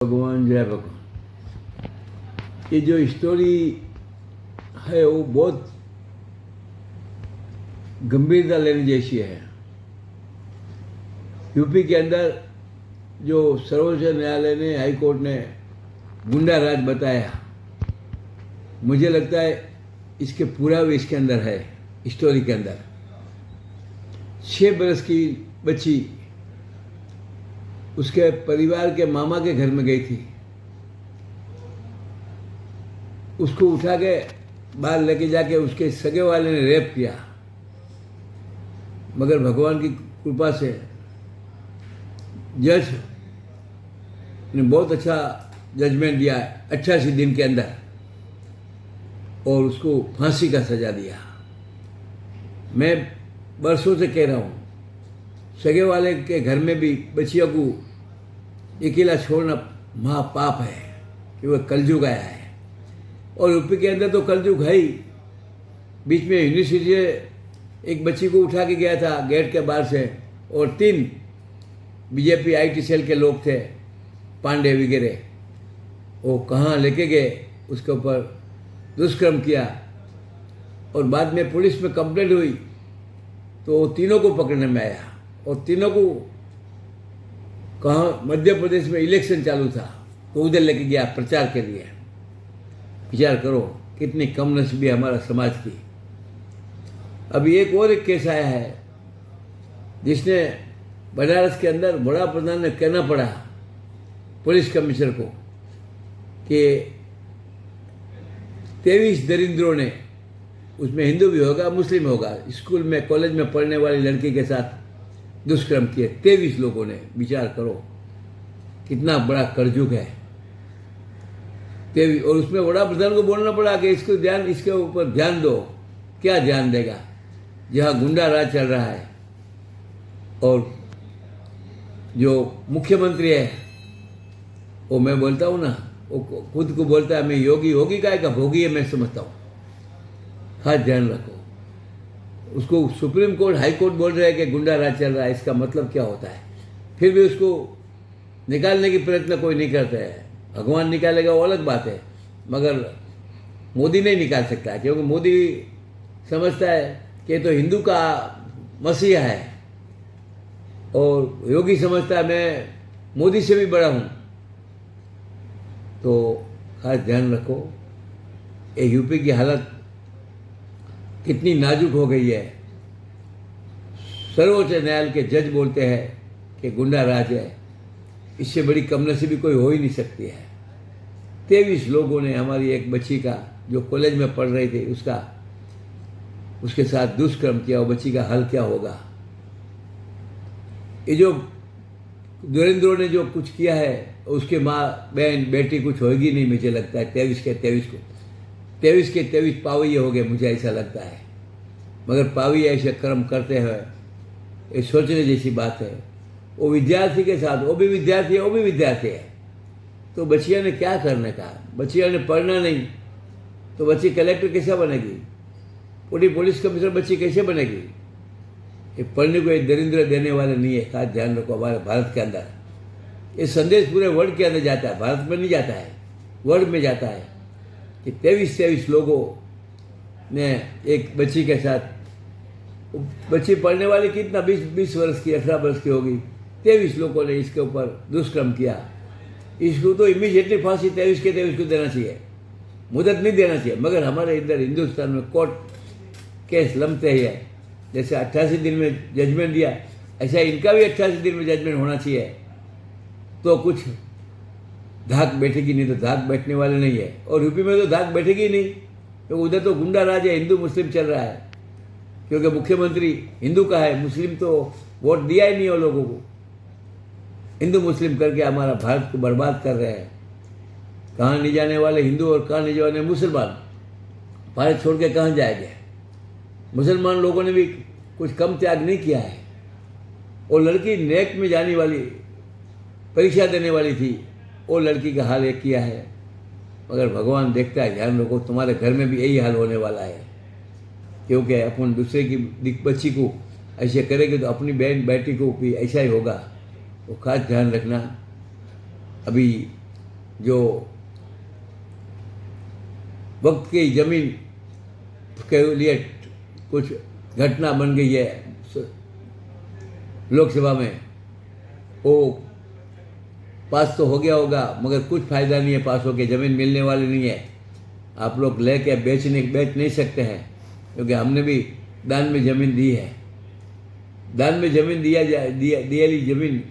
भगवान जय भगवान। ये जो स्टोरी है वो बहुत गंभीरता लेने जैसी है। यूपी के अंदर जो सर्वोच्च न्यायालय ने, हाई कोर्ट ने गुंडा राज बताया, मुझे लगता है इसके पूरा भी इसके अंदर है। स्टोरी के अंदर 6 बरस की बच्ची उसके परिवार के मामा के घर में गई थी। उसको उठा के बाहर लेके जाके उसके सगे वाले ने रेप किया, मगर भगवान की कृपा से जज ने बहुत अच्छा जजमेंट दिया 88 दिन के अंदर और उसको फांसी का सजा दिया। मैं बरसों से कह रहा हूँ, सगे वाले के घर में भी बच्चियों को अकेला छोड़ना महापाप है कि वह कलयुग आया है। और यूपी के अंदर तो कलयुग है ही। बीच में यूनिवर्सिटी से एक बच्ची को उठा के गया था गेट के बाहर से, और 3 बीजेपी IT सेल के लोग थे, पांडे वगैरह, वो कहाँ लेके गए, उसके ऊपर दुष्कर्म किया। और बाद में पुलिस में कंप्लेंट हुई तो तीनों को पकड़ने में आया, और तीनों को कहाँ मध्य प्रदेश में इलेक्शन चालू था तो उधर लेके गया प्रचार के लिए। विचार करो कितनी कम नसीबी है हमारा समाज की। अभी एक और एक केस आया है जिसने बनारस के अंदर बड़ा प्रधान ने कहना पड़ा पुलिस कमिश्नर को कि 23 दरिंद्रों ने, उसमें हिंदू भी होगा मुस्लिम होगा, स्कूल में कॉलेज में पढ़ने वाली लड़की के साथ दुष्कर्म किए 23 लोगों ने। विचार करो कितना बड़ा करजुग है 23। और उसमें बड़ा प्रधान को बोलना पड़ा कि इसके ऊपर ध्यान दो। क्या ध्यान देगा जहाँ गुंडा राज चल रहा है। और जो मुख्यमंत्री है वो मैं बोलता हूँ ना, वो खुद को बोलता है मैं योगी। योगी का भोगी है मैं समझता हूँ। खास ध्यान रखो। उसको सुप्रीम कोर्ट हाई कोर्ट बोल रहे हैं कि गुंडा राज चल रहा है, इसका मतलब क्या होता है। फिर भी उसको निकालने की प्रयत्न कोई नहीं करता है। भगवान निकालेगा वो अलग बात है, मगर मोदी नहीं निकाल सकता है, क्योंकि मोदी समझता है कि ये तो हिंदू का मसीहा है, और योगी समझता है मैं मोदी से भी बड़ा हूँ। तो खास ध्यान रखो ये यूपी की हालत कितनी नाजुक हो गई है। सर्वोच्च न्यायालय के जज बोलते हैं कि गुंडा राज है। इससे बड़ी कमनसीबी कोई हो ही नहीं सकती है। 23 लोगों ने हमारी एक बच्ची का, जो कॉलेज में पढ़ रही थी, उसके साथ दुष्कर्म किया। वो बच्ची का हल क्या होगा। ये जो दुरेंद्रों ने जो कुछ किया है, उसके माँ बहन बेटी कुछ होगी नहीं। मुझे लगता है 23 के 23 पावी हो गए, मुझे ऐसा लगता है। मगर पावी ऐसे कर्म करते हैं, ये सोचने जैसी बात है। वो विद्यार्थी के साथ, वो भी विद्यार्थी है, तो बच्चिया ने क्या करने का। बच्चिया ने पढ़ना नहीं तो बच्ची कलेक्टर कैसे बनेगी, पूरी पुलिस कमिश्नर बच्ची कैसे बनेगी। ये पढ़ने को ये दरिंद्र देने वाले नहीं है। खास ध्यान रखो हमारे भारत के अंदर ये संदेश पूरे वर्ल्ड के अंदर जाता है, भारत में नहीं जाता है, वर्ल्ड में जाता है कि 23 लोगों ने एक बच्ची के साथ, बच्ची पढ़ने वाली कितना 20 वर्ष की, 18 वर्ष की होगी, 23 लोगों ने इसके ऊपर दुष्कर्म किया। इसको तो इमीडिएटली फांसी 23 के 23 को देना चाहिए, मुदत नहीं देना चाहिए। मगर हमारे इधर हिंदुस्तान में कोर्ट केस लंबते ही है। जैसे 88 दिन में जजमेंट दिया, ऐसा इनका भी 88 दिन में जजमेंट होना चाहिए, तो कुछ धाक बैठेगी। नहीं तो धाक बैठने वाले नहीं है। और यूपी में तो धाक बैठेगी ही नहीं, तो उधर तो गुंडा राज है, हिंदू मुस्लिम चल रहा है, क्योंकि मुख्यमंत्री हिंदू का है। मुस्लिम तो वोट दिया ही नहीं वो लोगों को। हिंदू मुस्लिम करके हमारा भारत को बर्बाद कर रहे हैं। कहाँ नहीं जाने वाले हिंदू और कहाँ नहीं जाने मुसलमान, भारत छोड़ के कहाँ जाएंगे। मुसलमान लोगों ने भी कुछ कम त्याग नहीं किया है। और लड़की नेक में जाने वाली, परीक्षा देने वाली थी, वो लड़की का हाल एक किया है। मगर भगवान देखता है। ध्यान रखो तुम्हारे घर में भी यही हाल होने वाला है, क्योंकि अपन दूसरे की बच्ची को ऐसे करेंगे तो अपनी बहन बेटी को भी ऐसा ही होगा। तो खास ध्यान रखना। अभी जो वक्त की ज़मीन के लिए कुछ घटना बन गई है लोकसभा में, वो पास तो हो गया होगा मगर कुछ फ़ायदा नहीं है पास होके, ज़मीन मिलने वाली नहीं है। आप लोग लेके बेच नहीं सकते हैं, क्योंकि हमने भी दान में ज़मीन दी है। दान में ज़मीन दियाली ज़मीन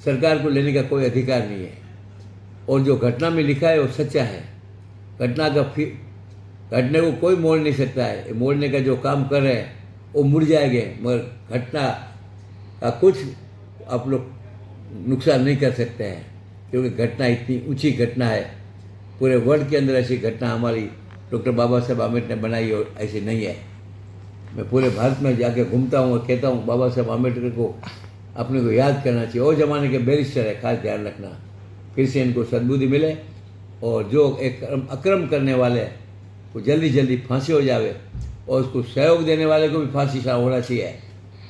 सरकार को लेने का कोई अधिकार नहीं है। और जो घटना में लिखा है वो सच्चा है। घटने को कोई मोड़ नहीं सकता है। मोड़ने का जो काम कर रहे हैं वो मुड़ जाएंगे, मगर घटना का कुछ आप लोग नुकसान नहीं कर सकते हैं, क्योंकि घटना इतनी ऊंची घटना है। पूरे वर्ल्ड के अंदर ऐसी घटना हमारी डॉक्टर बाबा साहब आम्बेडकर ने बनाई और ऐसी नहीं है। मैं पूरे भारत में जाके घूमता हूँ और कहता हूँ बाबा साहब आम्बेडकर को अपने को याद करना चाहिए। वो ज़माने के बैरिस्टर है, खास ध्यान रखना, फिर से इनको सद्बुद्धि मिले और जो एक अक्रम करने वाले वो जल्दी फांसी हो जावे, और उसको सहयोग देने वाले को भी फांसी होना चाहिए,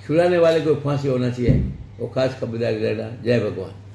छुड़ाने वाले को भी फांसी होना चाहिए। वो खास खबरदारी रहना। जय भगवान।